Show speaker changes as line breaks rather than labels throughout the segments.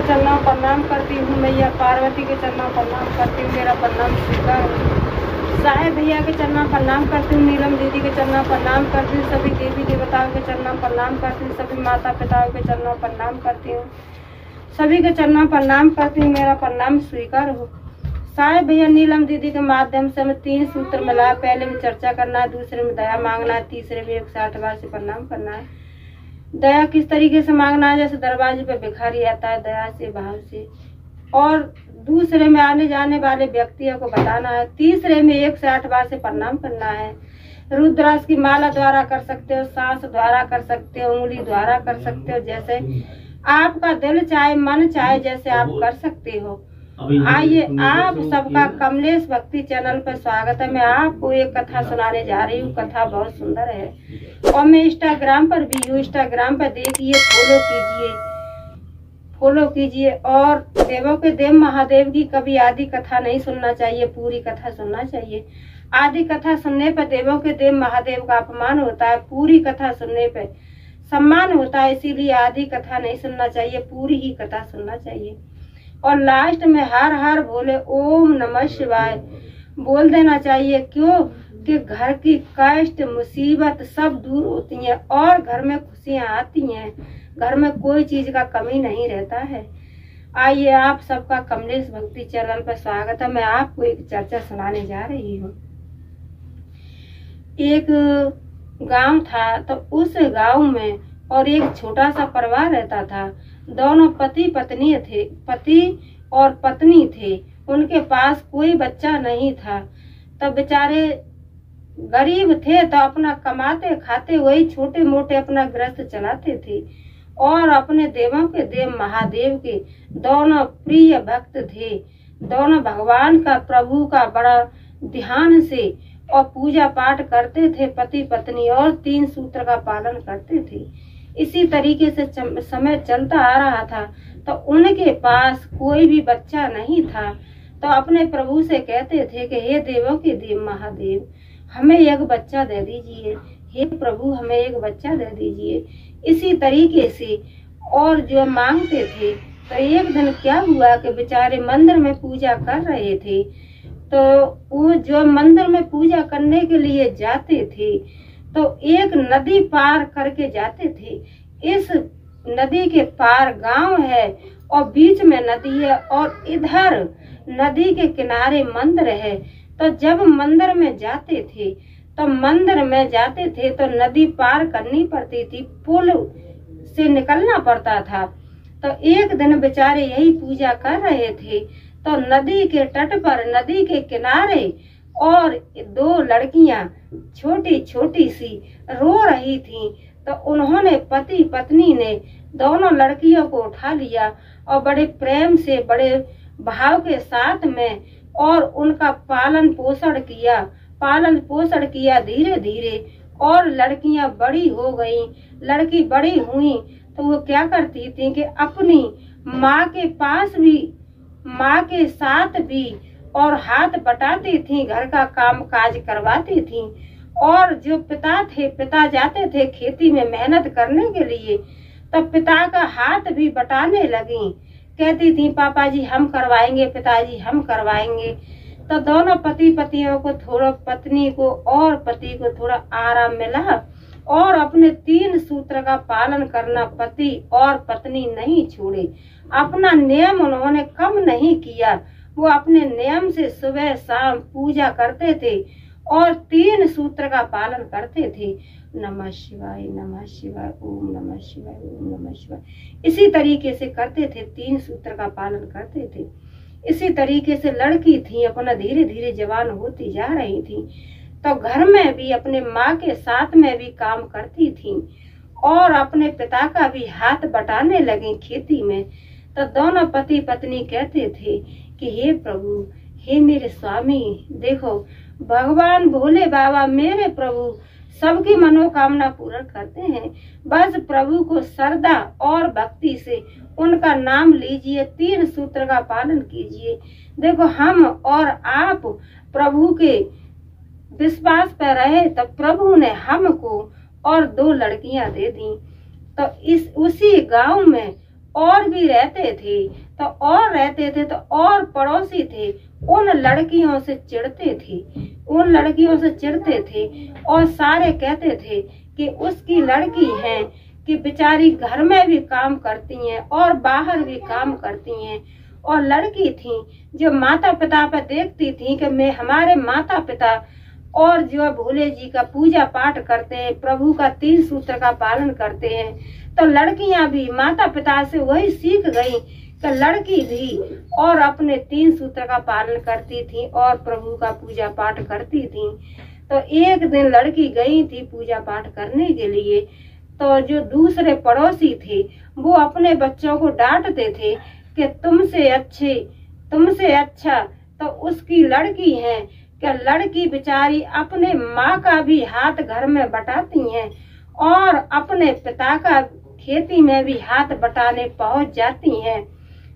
चरणों प्रणाम करती हूँ, मैया पार्वती के चरणों प्रणाम करती हूँ, मेरा प्रणाम स्वीकार हो। साहेब भैया के चरणों प्रणाम करती हूँ, नीलम दीदी के चरणों प्रणाम करती हूँ, सभी देवी देवताओं के चरणों प्रणाम करती हूँ, सभी माता पिताओं के चरणों प्रणाम करती हूँ, सभी के चरणों प्रणाम करती हूँ, मेरा प्रणाम स्वीकार हो। साहेब भैया नीलम दीदी के माध्यम से हमें 3 सूत्र मिला। पहले में चर्चा करना है, दूसरे में दया मांगना है, तीसरे में 108 बार से प्रणाम करना है। दया किस तरीके से मांगना है, जैसे दरवाजे पे भिखारी आता है, दया से भाव से। और दूसरे में आने जाने वाले व्यक्तियों को बताना है। तीसरे में 108 बार से प्रणाम करना है। रुद्राक्ष की माला द्वारा कर सकते हो, सांस द्वारा कर सकते हो, उंगली द्वारा कर सकते हो, जैसे आपका दिल चाहे मन चाहे जैसे आप कर सकते हो। आइए आप सबका कमलेश भक्ति चैनल पर स्वागत है। मैं आपको एक कथा सुनाने जा रही हूँ। कथा बहुत सुंदर है और मैं इंस्टाग्राम पर भी हूँ। इंस्टाग्राम पर देखिए, फॉलो कीजिए। और देवों के देव महादेव की कभी आधी कथा नहीं सुनना चाहिए, पूरी कथा सुनना चाहिए। आधी कथा सुनने पर देवों के देव महादेव का अपमान होता है, पूरी कथा सुनने पर सम्मान होता है। इसीलिए आधी कथा नहीं सुनना चाहिए, पूरी ही कथा सुनना चाहिए। और लास्ट में हर हर बोले ओम नमः शिवाय बोल देना चाहिए। क्यों कि घर की कष्ट मुसीबत सब दूर होती हैं और घर में खुशियां आती हैं, घर में कोई चीज का कमी नहीं रहता है। आइए आप सबका कमलेश भक्ति चैनल पर स्वागत है। मैं आपको एक चर्चा सुनाने जा रही हूँ। एक गांव था, तो उस गांव में और एक छोटा सा परिवार रहता था। दोनों पति और पत्नी थे। उनके पास कोई बच्चा नहीं था। तब बेचारे गरीब थे, तो अपना कमाते खाते वही छोटे मोटे अपना गृहस्थ चलाते थे। और अपने देवों के देव महादेव के दोनों प्रिय भक्त थे। दोनों भगवान का, प्रभु का बड़ा ध्यान से और पूजा पाठ करते थे पति पत्नी, और 3 सूत्र का पालन करते थे। इसी तरीके से समय चलता आ रहा था। तो उनके पास कोई भी बच्चा नहीं था। तो अपने प्रभु से कहते थे कि हे देवों के देव महादेव, हमें एक बच्चा दे दीजिए, हे प्रभु हमें एक बच्चा दे दीजिए। इसी तरीके से और जो मांगते थे। तो एक दिन क्या हुआ कि बेचारे मंदिर में पूजा कर रहे थे। तो वो जो मंदिर में पूजा करने के लिए जाते थे, तो एक नदी पार करके जाते थे। इस नदी के पार गांव है और बीच में नदी है, और इधर नदी के किनारे मंदिर है। तो जब मंदिर में जाते थे तो नदी पार करनी पड़ती थी, पुल से निकलना पड़ता था। तो एक दिन बेचारे यही पूजा कर रहे थे। तो नदी के तट पर, नदी के किनारे, और 2 लड़कियां छोटी छोटी सी रो रही थीं। तो उन्होंने पति पत्नी ने दोनों लड़कियों को उठा लिया और बड़े प्रेम से, बड़े भाव के साथ में, और उनका पालन पोषण किया धीरे धीरे। और लड़कियां बड़ी हो गईं। लड़की बड़ी हुई तो वो क्या करती थी कि अपनी माँ के पास भी, माँ के साथ भी, और हाथ बटाती थी, घर का काम काज करवाती थी। और जो पिता जाते थे खेती में मेहनत करने के लिए, तब पिता का हाथ भी बटाने लगी। कहती थी पापा जी हम करवाएंगे, पिताजी हम करवाएंगे। तो दोनों पति पत्नियों को थोड़ा, पत्नी को और पति को थोड़ा आराम मिला। और अपने 3 सूत्र का पालन करना पति और पत्नी नहीं छोड़े। अपना नियम उन्होंने कम नहीं किया। वो अपने नियम से सुबह शाम पूजा करते थे और 3 सूत्र का पालन करते थे। नमः शिवाय, नमः शिवाय, ओम नमः शिवाय, ओम नमः शिवाय। इसी तरीके से करते थे, 3 सूत्र का पालन करते थे। इसी तरीके से लड़की थी, अपना धीरे धीरे जवान होती जा रही थी। तो घर में भी अपने माँ के साथ में भी काम करती थी और अपने पिता का भी हाथ बटाने लगी खेती में। तो दोनों पति पत्नी कहते थे कि हे प्रभु, हे मेरे स्वामी, देखो भगवान भोले बाबा मेरे प्रभु सबकी मनोकामना पूर्ण करते हैं। बस प्रभु को श्रद्धा और भक्ति से उनका नाम लीजिए, 3 सूत्र का पालन कीजिए। देखो हम और आप प्रभु के विश्वास पर रहे, तब प्रभु ने हमको और 2 लड़कियां दे दी। तो उसी गांव में और भी रहते थे तो और पड़ोसी थे उन लड़कियों से चिढ़ते थे और सारे कहते थे कि उसकी लड़की है कि बेचारी घर में भी काम करती हैं और बाहर भी काम करती हैं। और लड़की थी जो माता पिता पर देखती थी कि मैं हमारे माता पिता और जो भोले जी का पूजा पाठ करते हैं, प्रभु का 3 सूत्र का पालन करते हैं, तो लड़कियां भी माता पिता से वही सीख गई कि लड़की भी और अपने 3 सूत्र का पालन करती थी और प्रभु का पूजा पाठ करती थी। तो एक दिन लड़की गई थी पूजा पाठ करने के लिए, तो जो दूसरे पड़ोसी थे वो अपने बच्चों को डांटते थे कि तुमसे अच्छा तो उसकी लड़की है, कि लड़की बेचारी अपने माँ का भी हाथ घर में बटाती हैं और अपने पिता का खेती में भी हाथ बटाने पहुंच जाती हैं।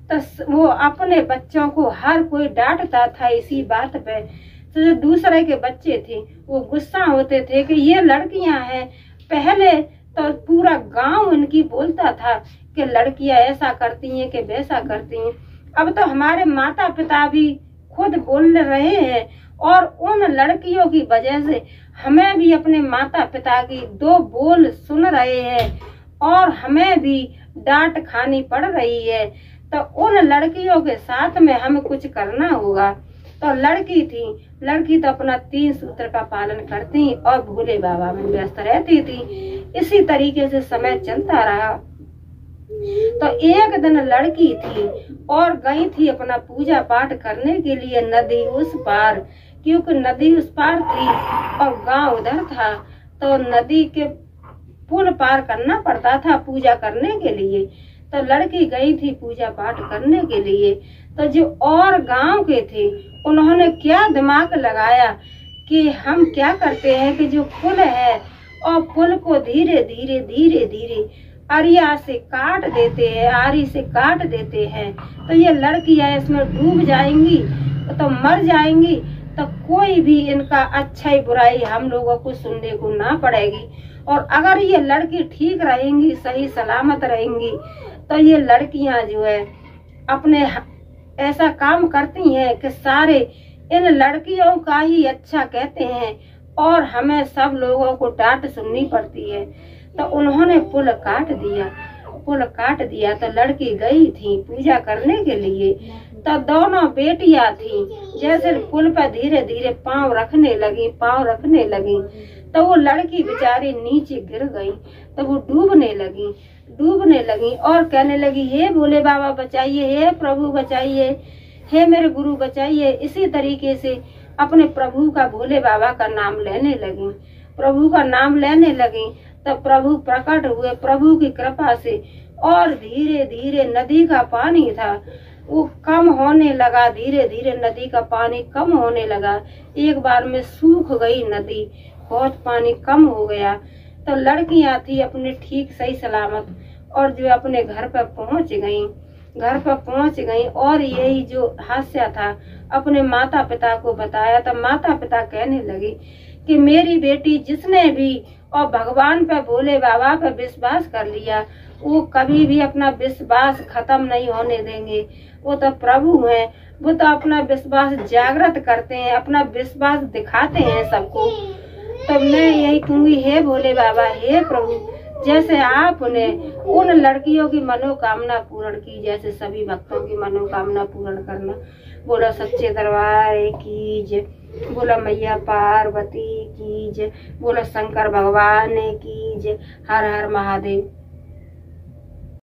तो वो अपने बच्चों को हर कोई डांटता था इसी बात पे। तो जो दूसरे के बच्चे थे वो गुस्सा होते थे कि ये लड़कियां हैं। पहले तो पूरा गांव इनकी बोलता था कि लड़कियां ऐसा करती हैं कि वैसा करती हैं। अब तो हमारे माता पिता भी खुद बोल रहे हैं और उन लड़कियों की वजह से हमें भी अपने माता पिता की 2 बोल सुन रहे हैं और हमें भी डांट खानी पड़ रही है। तो उन लड़कियों के साथ में हमें कुछ करना होगा। तो लड़की तो अपना 3 सूत्र का पालन करती और भोले बाबा में व्यस्त रहती थी। इसी तरीके से समय चलता रहा। तो एक दिन लड़की थी और गई थी अपना पूजा पाठ करने के लिए नदी उस पार, क्योंकि नदी उस पार थी और गांव उधर था। तो नदी के पुल पार करना पड़ता था पूजा करने के लिए। तो लड़की गई थी पूजा पाठ करने के लिए। तो जो और गांव के थे उन्होंने क्या दिमाग लगाया कि हम क्या करते हैं कि जो पुल है और पुल को धीरे धीरे आरी से काट देते हैं। तो ये लड़कियां इसमें डूब जाएंगी तो मर जाएंगी, तो कोई भी इनका अच्छाई बुराई हम लोगों को सुनने को ना पड़ेगी। और अगर ये लड़की ठीक रहेंगी, सही सलामत रहेंगी, तो ये लड़कियां जो है अपने ऐसा काम करती हैं कि सारे इन लड़कियों का ही अच्छा कहते हैं और हमें सब लोगों को डांट सुननी पड़ती है। तो उन्होंने पुल काट दिया। तो लड़की गई थी पूजा करने के लिए। तो दोनों बेटियां थी, जैसे पुल पर धीरे धीरे पाँव रखने लगी तो वो लड़की बेचारी नीचे गिर गई। तो वो डूबने लगी और कहने लगी, हे भोले बाबा बचाइए, हे प्रभु बचाइए, हे मेरे गुरु बचाइए। इसी तरीके से अपने प्रभु का, भोले बाबा का नाम लेने लगी। तब प्रभु प्रकट हुए प्रभु की कृपा से और धीरे धीरे नदी का पानी था वो कम होने लगा। धीरे धीरे नदी का पानी कम होने लगा। एक बार में सूख गई नदी, बहुत पानी कम हो गया। तो लड़कियां थी अपने ठीक सही सलामत और जो अपने घर पर पहुंच गई और यही जो हादसा था अपने माता पिता को बताया। तो माता पिता कहने लगे कि मेरी बेटी जिसने भी और भगवान पे, भोले बाबा पे विश्वास कर लिया, वो कभी भी अपना विश्वास खत्म नहीं होने देंगे। वो तो प्रभु हैं, वो तो अपना विश्वास जागृत करते हैं, अपना विश्वास दिखाते हैं सबको। तो मैं यही कहूँगी, हे भोले बाबा, हे प्रभु, जैसे आपने उन लड़कियों की मनोकामना पूर्ण की, जैसे सभी भक्तों की मनोकामना पूर्ण करना। बोला सच्चे दरबार की जय, बोला मैया पार्वती की जय, बोला शंकर भगवान की जय। हर हर महादेव।